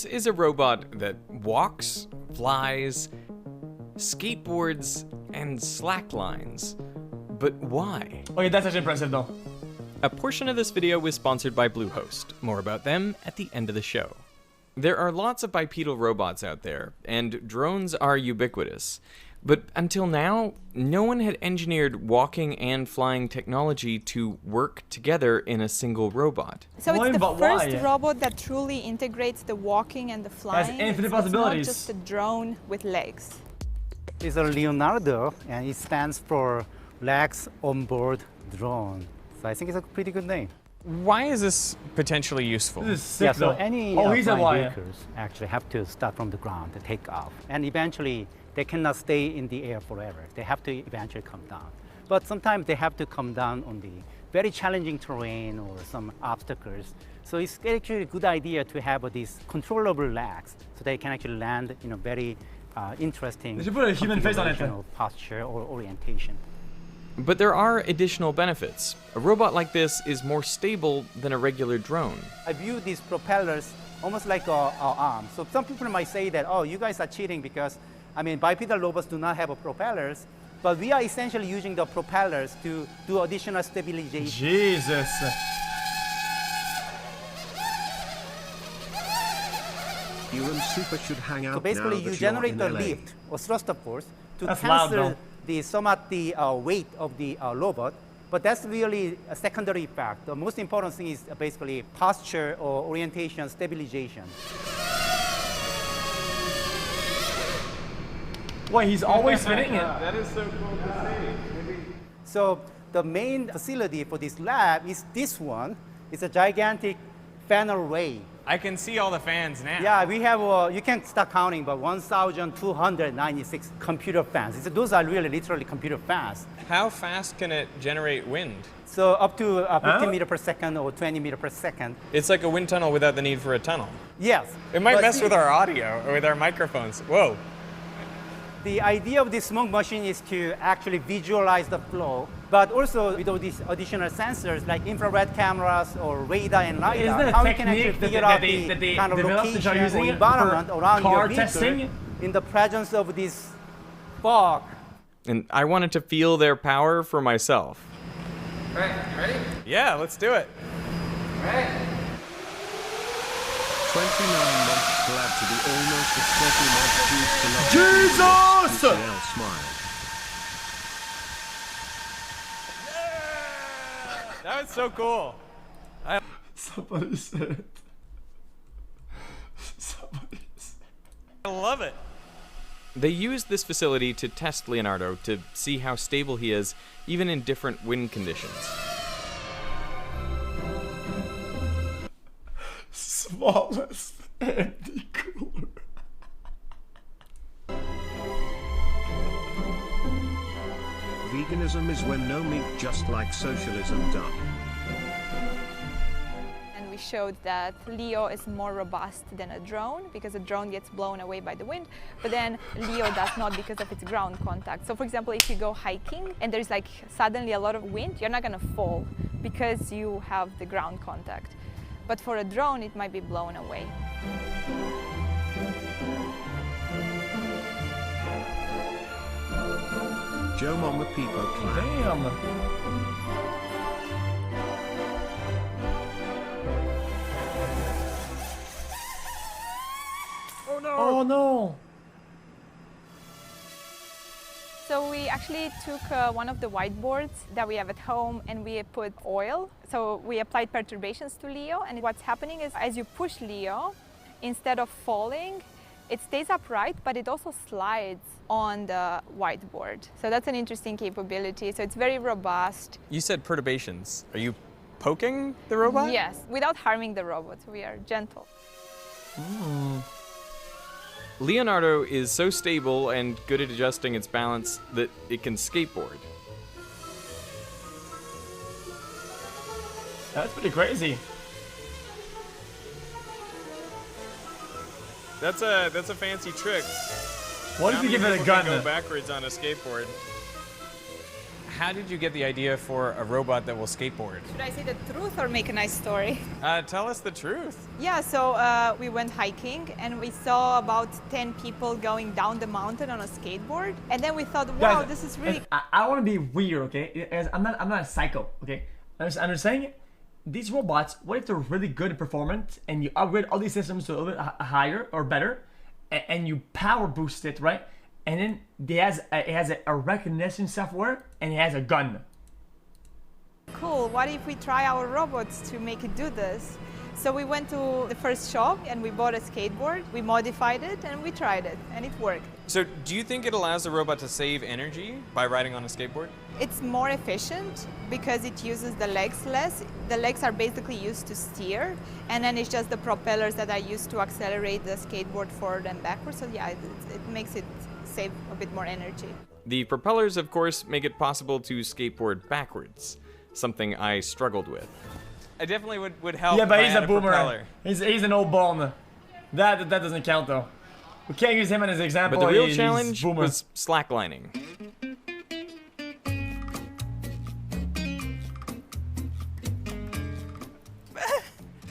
This is a robot that walks, flies, skateboards, and slacklines. But why? Okay, that's actually impressive though. A portion of this video was sponsored by Bluehost. More about them at the end of the show. There are lots of bipedal robots out there, and drones are ubiquitous. But until now, no one had engineered walking and flying technology to work together in a single robot. So it's the first robot that truly integrates the walking and the flying. Has infinite possibilities. It's not just a drone with legs. It's a Leonardo, and it stands for Legs Onboard Drone. So I think it's a pretty good name. Why is this potentially useful? This is sick So though. any flying vehicles actually have to start from the ground to take off. And eventually, they cannot stay in the air forever. They have to eventually come down. But sometimes they have to come down on the very challenging terrain or some obstacles. So it's actually a good idea to have these controllable legs so they can actually land in a very interesting They should put a human face on it. Posture or orientation. But there are additional benefits. A robot like this is more stable than a regular drone. I view these propellers almost like our arms. So some people might say that, oh, you guys are cheating because bipedal robots do not have propellers, but we are essentially using the propellers to do additional stabilization. Jesus. You and Super should hang out. So basically, now you that generate the you're in LA. lift or thruster force to That's loud, cancel though. somewhat the weight of the robot. But that's really a secondary effect. The most important thing is basically posture or orientation stabilization. Wait, he's always spinning it. That is so cool to see. So the main facility for this lab is this one. It's a gigantic fan array. I can see all the fans now. Yeah, we have, you can start counting, but 1,296 computer fans. Those are really literally computer fans. How fast can it generate wind? So up to 50 meters per second or 20 meters per second. It's like a wind tunnel without the need for a tunnel. Yes. It might But mess with our audio or with our microphones. Whoa. The idea of this smoke machine is to actually visualize the flow, but also with all these additional sensors like infrared cameras or radar and Isn't that LiDAR, a how you can actually technique figure that out they the kind of developed to try location using or it environment for around your car vehicle testing? in the presence of this fog. And I wanted to feel their power for myself. All right, ready? Yeah, let's do it. All right. 29 months glad to be almost a 30-month juice to love. Jesus! UCL smile. That was so cool. Somebody said. Somebody said. I love it. They used this facility to test Leonardo to see how stable he is, even in different wind conditions. Smallest empty cooler. Veganism is when no meat, just like socialism done. And we showed that Leo is more robust than a drone because a drone gets blown away by the wind, but then Leo does not because of its ground contact. So for example, if you go hiking and there's like suddenly a lot of wind, you're not gonna fall because you have the ground contact. But for a drone, it might be blown away. Joe Mama Peepo Clan. Damn. Oh no! Oh no! So we actually took one of the whiteboards that we have at home and we put oil. So we applied perturbations to Leo, and what's happening is as you push Leo, instead of falling, it stays upright, but it also slides on the whiteboard. So that's an interesting capability. So it's very robust. You said perturbations. Are you poking the robot? Yes, without harming the robot. We are gentle. Leonardo is so stable and good at adjusting its balance that it can skateboard. That's pretty crazy. That's a fancy trick. What if you give it a gun? Go backwards on a skateboard. how did you get the idea for a robot that will skateboard? Should I say the truth or make a nice story? Tell us the truth. Yeah, so we went hiking and we saw about 10 people going down the mountain on a skateboard. And then we thought, wow, Guys, this is really... I want to be weird, okay? Guys, I'm not a psycho, okay? I'm just saying, these robots, what if they're really good and performant and you upgrade all these systems to a little bit higher or better and you power boost it, right? And then it has a recognition software and it has a gun. Cool, what if we try our robots to make it do this? So we went to the first shop and we bought a skateboard, we modified it and we tried it and it worked. So do you think it allows the robot to save energy by riding on a skateboard? It's more efficient because it uses the legs less. The legs are basically used to steer and then it's just the propellers that are used to accelerate the skateboard forward and backwards. So yeah, it makes it save a bit more energy. The propellers, of course, make it possible to skateboard backwards, something I struggled with. I definitely would help. Yeah, but if I he's had a boomer. propeller. He's an old bum. That doesn't count though. We can't use him as an example. But the real He's challenge boomer. was slacklining.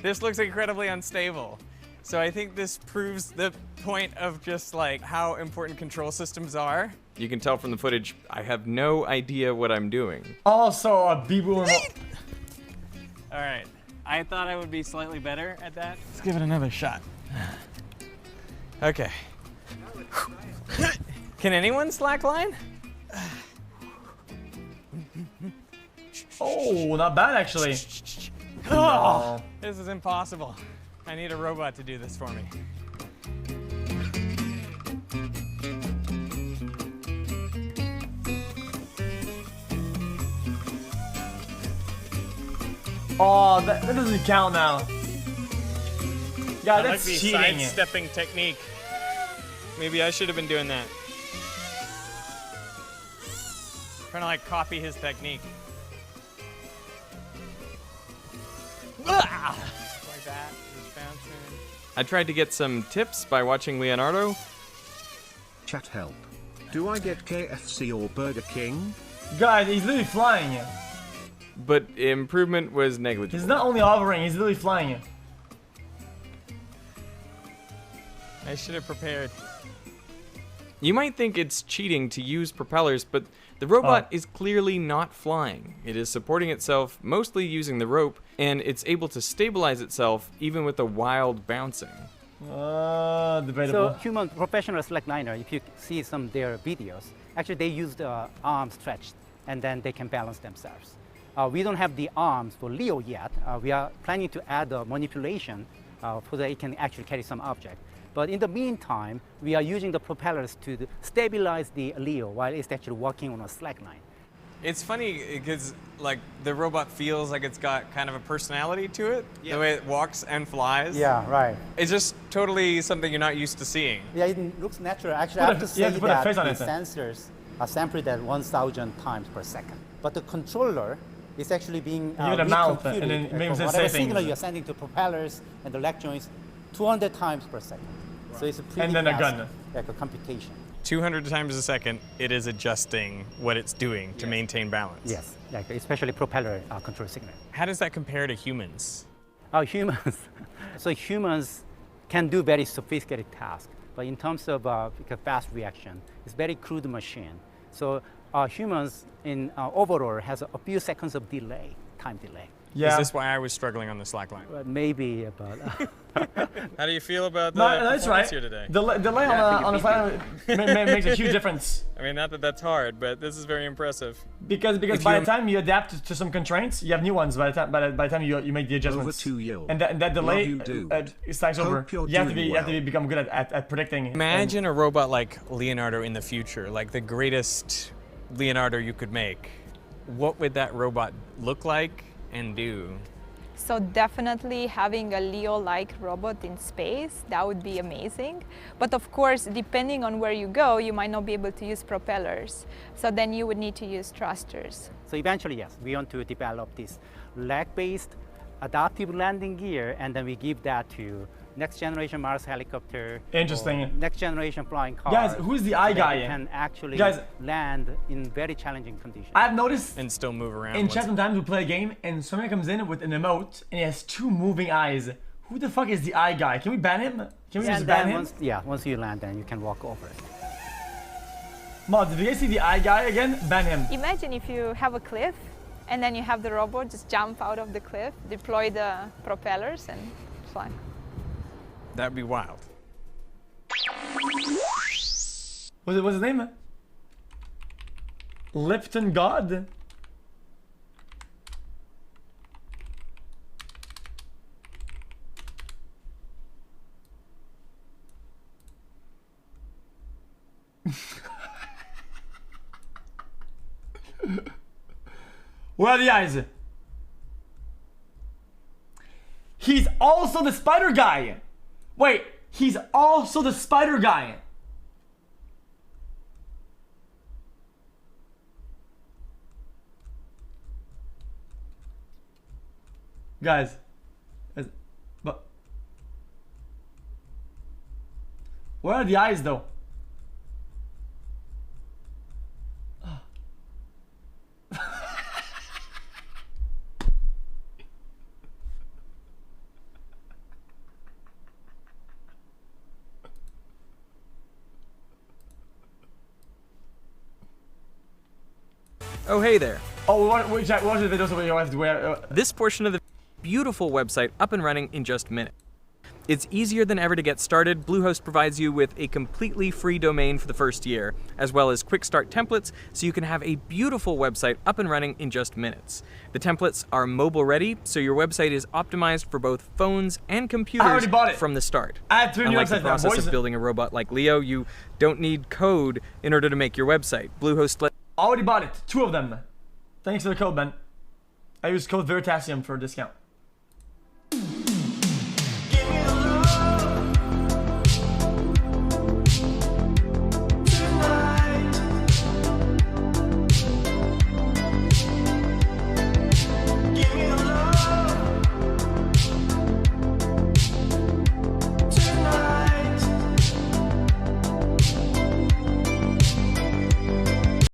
This looks incredibly unstable. So I think this proves the point of just like how important control systems are. You can tell from the footage, I have no idea what I'm doing. Also a b-boomer. All right, I thought I would be slightly better at that. Let's give it another shot. Okay. Can anyone slackline? Oh, not bad actually. Oh, this is impossible. I need a robot to do this for me. Oh, that doesn't count now. Yeah, I like that's the cheating. sidestepping technique. Maybe I should have been doing that. Trying to like copy his technique. Ah! Like that, just bouncing. I tried to get some tips by watching Leonardo. Chat help. Do I get KFC or Burger King? Guys, he's literally flying. But improvement was negligible. He's not only hovering, he's literally flying. I should have prepared. You might think it's cheating to use propellers, but the robot is clearly not flying. It is supporting itself mostly using the rope, and it's able to stabilize itself even with the wild bouncing. Debatable. So human professional slackliner, if you see some of their videos, actually they use the arms stretched and then they can balance themselves. We don't have the arms for Leo yet. We are planning to add a manipulation so that it can actually carry some object. But in the meantime, we are using the propellers to stabilize the Leo while it's actually walking on a slackline. It's funny because like the robot feels like it's got kind of a personality to it, the way it walks and flies. Yeah, right. It's just totally something you're not used to seeing. Yeah, it looks natural. Actually, I have to say that the sensors are sampled at 1,000 times per second. But the controller is actually being Give it a mouth and then maybe whatever say signal things. you're sending to propellers and the leg joints 200 times per second. So it's a pretty And then a fast, gun. like a computation. 200 times a second, it is adjusting what it's doing to maintain balance. Yes, like especially propeller control signal. How does that compare to humans? Humans. So humans can do very sophisticated tasks, but in terms of fast reaction, it's very crude machine. So humans in overall has a few seconds of delay, time delay. Yeah. Is this why I was struggling on the slackline? Maybe, but How do you feel about the No, that's right. performance here today? Delay on the fly makes a huge difference. I mean, not that that's hard, but this is very impressive. Because by the time you adapt to some constraints, you have new ones. By the time you make the adjustments. Over to you. And that delay Love you do. stacks over. Hope you're You have to doing well. become good at predicting. Imagine a robot like Leonardo in the future, like the greatest Leonardo you could make. What would that robot look like and do? So definitely having a Leo-like robot in space, that would be amazing. But of course, depending on where you go, you might not be able to use propellers. So then you would need to use thrusters. so eventually, yes, we want to develop this leg-based adaptive landing gear, and then we give that to next generation Mars helicopter. Interesting. Or next generation flying car. Guys, who's the eye so that guy? it can actually Guys, land in very challenging conditions. I've noticed And still move around. in once- chat sometimes we play a game and someone comes in with an emote and he has 2 moving eyes. Who the fuck is the eye guy? Can we ban him? Can we just and ban then him? once you land, then you can walk over it. Mod, did you guys see the eye guy again? Ban him. Imagine if you have a cliff and then you have the robot just jump out of the cliff, deploy the propellers and fly. That'd be wild. What's his name? Lipton God? Where are the eyes? He's also the spider guy. Wait, he's also the spider guy. Guys, but where are the eyes though? Oh, hey there. Oh, what the videos where you have to wear? This portion of the beautiful website up and running in just minutes. It's easier than ever to get started. Bluehost provides you with a completely free domain for the first year, as well as quick start templates, so you can have a beautiful website up and running in just minutes. The templates are mobile ready, so your website is optimized for both phones and computers from the start. I have 2 new Unlike the websites now, process boys. of building a robot like Leo, you don't need code in order to make your website. Bluehost lets Already bought it. 2 of them. Thanks for the code, man. I use code Veritasium for a discount.